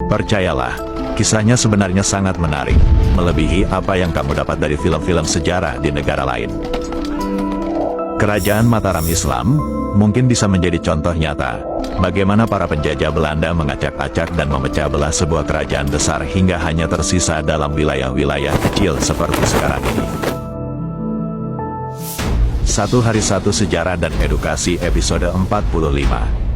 Percayalah, kisahnya sebenarnya sangat menarik, melebihi apa yang kamu dapat dari film-film sejarah di negara lain. Kerajaan Mataram Islam mungkin bisa menjadi contoh nyata bagaimana para penjajah Belanda mengacak-acak dan memecah belah sebuah kerajaan besar hingga hanya tersisa dalam wilayah-wilayah kecil seperti sekarang ini. Satu Hari Satu Sejarah dan Edukasi episode 45.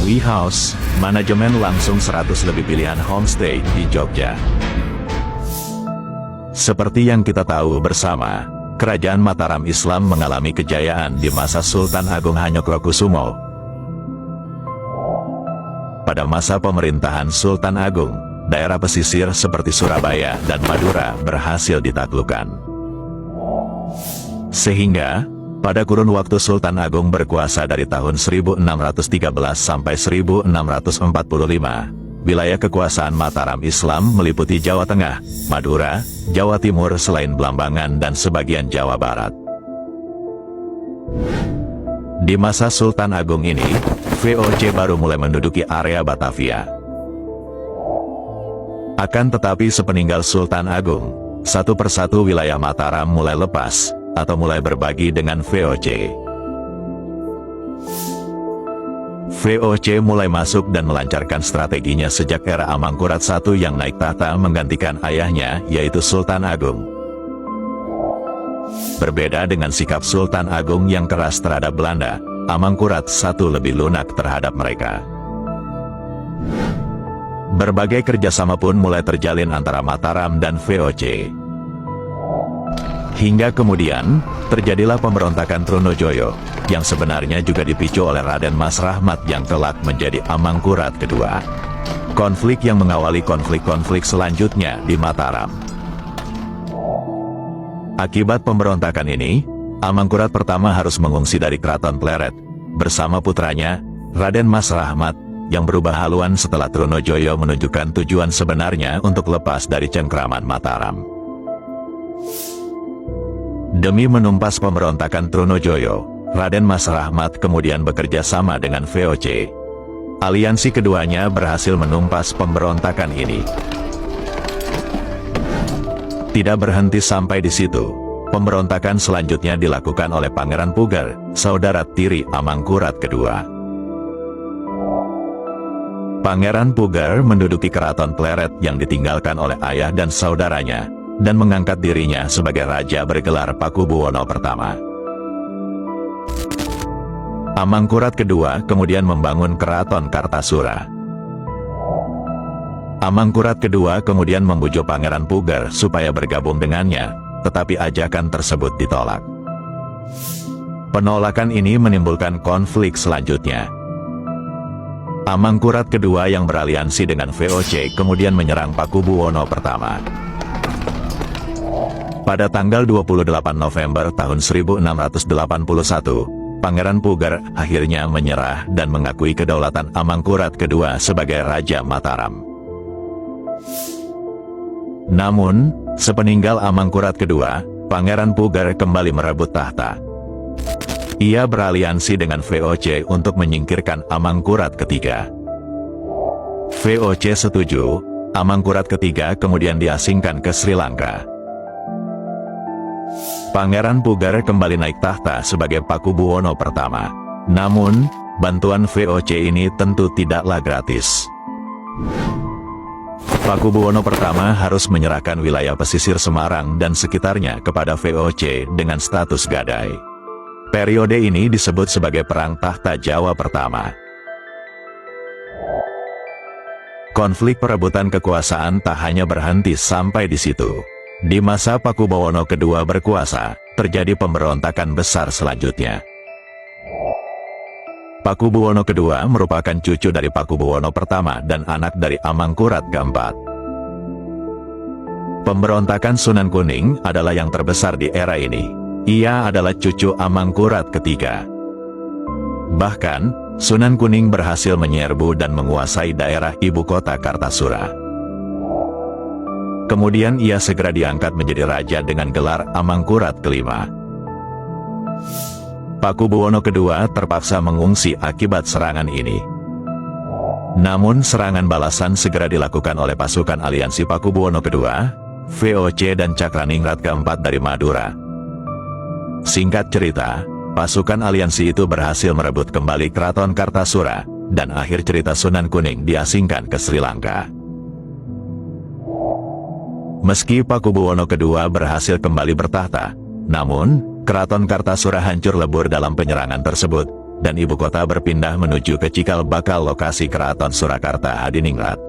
We House, manajemen langsung 100 lebih pilihan homestay di Jogja. Seperti yang kita tahu bersama, Kerajaan Mataram Islam mengalami kejayaan di masa Sultan Agung Hanyokrokusumo. Pada masa pemerintahan Sultan Agung, daerah pesisir seperti Surabaya dan Madura berhasil ditaklukkan. Sehingga, pada kurun waktu Sultan Agung berkuasa dari tahun 1613 sampai 1645, wilayah kekuasaan Mataram Islam meliputi Jawa Tengah, Madura, Jawa Timur selain Blambangan dan sebagian Jawa Barat. Di masa Sultan Agung ini, VOC baru mulai menduduki area Batavia. Akan tetapi sepeninggal Sultan Agung, satu persatu wilayah Mataram mulai lepas, atau mulai berbagi dengan VOC. VOC mulai masuk dan melancarkan strateginya sejak era Amangkurat I yang naik tahta menggantikan ayahnya, yaitu Sultan Agung. Berbeda dengan sikap Sultan Agung yang keras terhadap Belanda, Amangkurat I lebih lunak terhadap mereka. Berbagai kerjasama pun mulai terjalin antara Mataram dan VOC. Hingga kemudian, terjadilah pemberontakan Trunojoyo, yang sebenarnya juga dipicu oleh Raden Mas Rahmat yang kelak menjadi Amangkurat II. Konflik yang mengawali konflik-konflik selanjutnya di Mataram. Akibat pemberontakan ini, Amangkurat pertama harus mengungsi dari Keraton Pleret, bersama putranya, Raden Mas Rahmat, yang berubah haluan setelah Trunojoyo menunjukkan tujuan sebenarnya untuk lepas dari cengkraman Mataram. Demi menumpas pemberontakan Trunojoyo, Raden Mas Rahmat kemudian bekerja sama dengan VOC. Aliansi keduanya berhasil menumpas pemberontakan ini. Tidak berhenti sampai di situ, pemberontakan selanjutnya dilakukan oleh Pangeran Puger, saudara tiri Amangkurat II. Pangeran Puger menduduki Keraton Pleret yang ditinggalkan oleh ayah dan saudaranya, dan mengangkat dirinya sebagai raja bergelar Pakubuwono I. Amangkurat II kemudian membangun Keraton Kartasura. Amangkurat II kemudian membujuk Pangeran Puger supaya bergabung dengannya, tetapi ajakan tersebut ditolak. Penolakan ini menimbulkan konflik selanjutnya. Amangkurat II yang beraliansi dengan VOC kemudian menyerang Pakubuwono I. Pada tanggal 28 November tahun 1681, Pangeran Puger akhirnya menyerah dan mengakui kedaulatan Amangkurat II sebagai Raja Mataram. Namun, sepeninggal Amangkurat II, Pangeran Puger kembali merebut tahta. Ia beraliansi dengan VOC untuk menyingkirkan Amangkurat III. VOC setuju, Amangkurat III kemudian diasingkan ke Sri Lanka. Pangeran Puger kembali naik tahta sebagai Pakubuwono I. Namun, bantuan VOC ini tentu tidaklah gratis. Pakubuwono I harus menyerahkan wilayah pesisir Semarang dan sekitarnya kepada VOC dengan status gadai. Periode ini disebut sebagai Perang Tahta Jawa Pertama. Konflik perebutan kekuasaan tak hanya berhenti sampai di situ. Di masa Pakubuwono II berkuasa, terjadi pemberontakan besar selanjutnya. Pakubuwono II merupakan cucu dari Pakubuwono I dan anak dari Amangkurat keempat. Pemberontakan Sunan Kuning adalah yang terbesar di era ini. Ia adalah cucu Amangkurat III. Bahkan, Sunan Kuning berhasil menyerbu dan menguasai daerah ibu kota Kartasura. Kemudian ia segera diangkat menjadi raja dengan gelar Amangkurat V. Pakubuwono II terpaksa mengungsi akibat serangan ini. Namun serangan balasan segera dilakukan oleh pasukan aliansi Pakubuwono II, VOC dan Cakraningrat keempat dari Madura. Singkat cerita, pasukan aliansi itu berhasil merebut kembali Keraton Kartasura, dan akhir cerita Sunan Kuning diasingkan ke Sri Lanka. Meski Pakubuwono II berhasil kembali bertahta, namun, Keraton Kartasura hancur lebur dalam penyerangan tersebut, dan ibu kota berpindah menuju ke Cikal Bakal lokasi Keraton Surakarta Hadiningrat.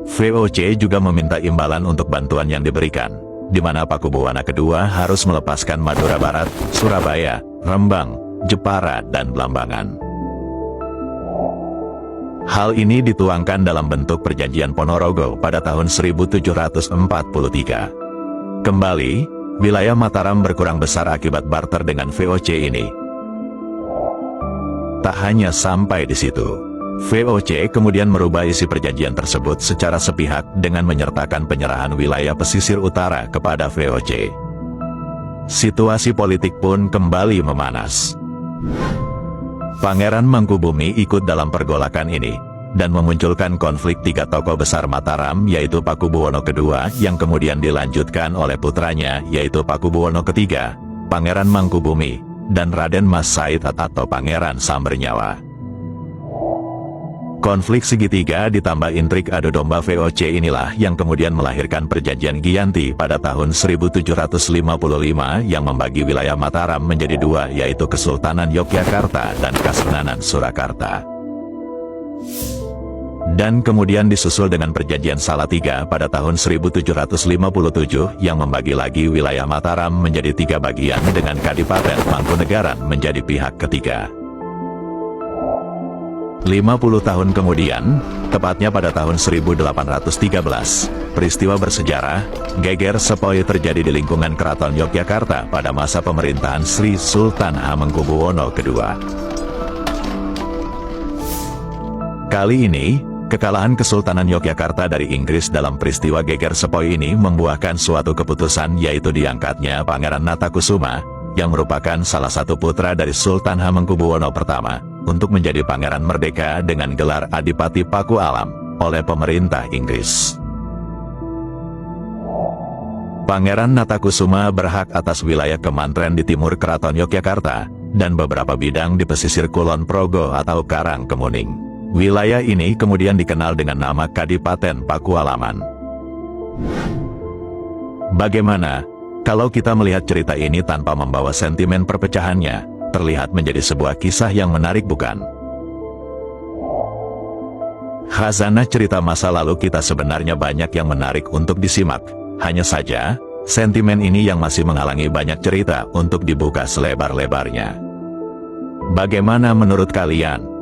VOC juga meminta imbalan untuk bantuan yang diberikan, di mana Pakubuwono II harus melepaskan Madura Barat, Surabaya, Rembang, Jepara, dan Blambangan. Hal ini dituangkan dalam bentuk Perjanjian Ponorogo pada tahun 1743. Kembali, wilayah Mataram berkurang besar akibat barter dengan VOC ini. Tak hanya sampai di situ, VOC kemudian merubah isi perjanjian tersebut secara sepihak dengan menyertakan penyerahan wilayah pesisir utara kepada VOC. Situasi politik pun kembali memanas. Pangeran Mangkubumi ikut dalam pergolakan ini, dan memunculkan konflik tiga tokoh besar Mataram yaitu Pakubuwono II yang kemudian dilanjutkan oleh putranya yaitu Pakubuwono III, Pangeran Mangkubumi, dan Raden Mas Said atau Pangeran Sambernyawa. Konflik segitiga ditambah intrik adu domba VOC inilah yang kemudian melahirkan Perjanjian Giyanti pada tahun 1755 yang membagi wilayah Mataram menjadi dua yaitu Kesultanan Yogyakarta dan Kasunanan Surakarta. Dan kemudian disusul dengan Perjanjian Salatiga pada tahun 1757 yang membagi lagi wilayah Mataram menjadi tiga bagian dengan Kadipaten Mangkunegaran menjadi pihak ketiga. 50 tahun kemudian, tepatnya pada tahun 1813, peristiwa bersejarah, Geger Sepoi terjadi di lingkungan Keraton Yogyakarta pada masa pemerintahan Sri Sultan Hamengkubuwono II. Kali ini, kekalahan Kesultanan Yogyakarta dari Inggris dalam peristiwa Geger Sepoi ini membuahkan suatu keputusan yaitu diangkatnya Pangeran Natakusuma, yang merupakan salah satu putra dari Sultan Hamengkubuwono I, untuk menjadi Pangeran Merdeka dengan gelar Adipati Paku Alam, oleh pemerintah Inggris. Pangeran Natakusuma berhak atas wilayah Kemantren di timur Keraton Yogyakarta, dan beberapa bidang di pesisir Kulon Progo atau Karang Kemuning. Wilayah ini kemudian dikenal dengan nama Kadipaten Pakualaman. Bagaimana kalau kita melihat cerita ini tanpa membawa sentimen perpecahannya? Terlihat menjadi sebuah kisah yang menarik, bukan? Khazanah cerita masa lalu kita sebenarnya banyak yang menarik untuk disimak. Hanya saja, sentimen ini yang masih menghalangi banyak cerita untuk dibuka selebar-lebarnya. Bagaimana menurut kalian?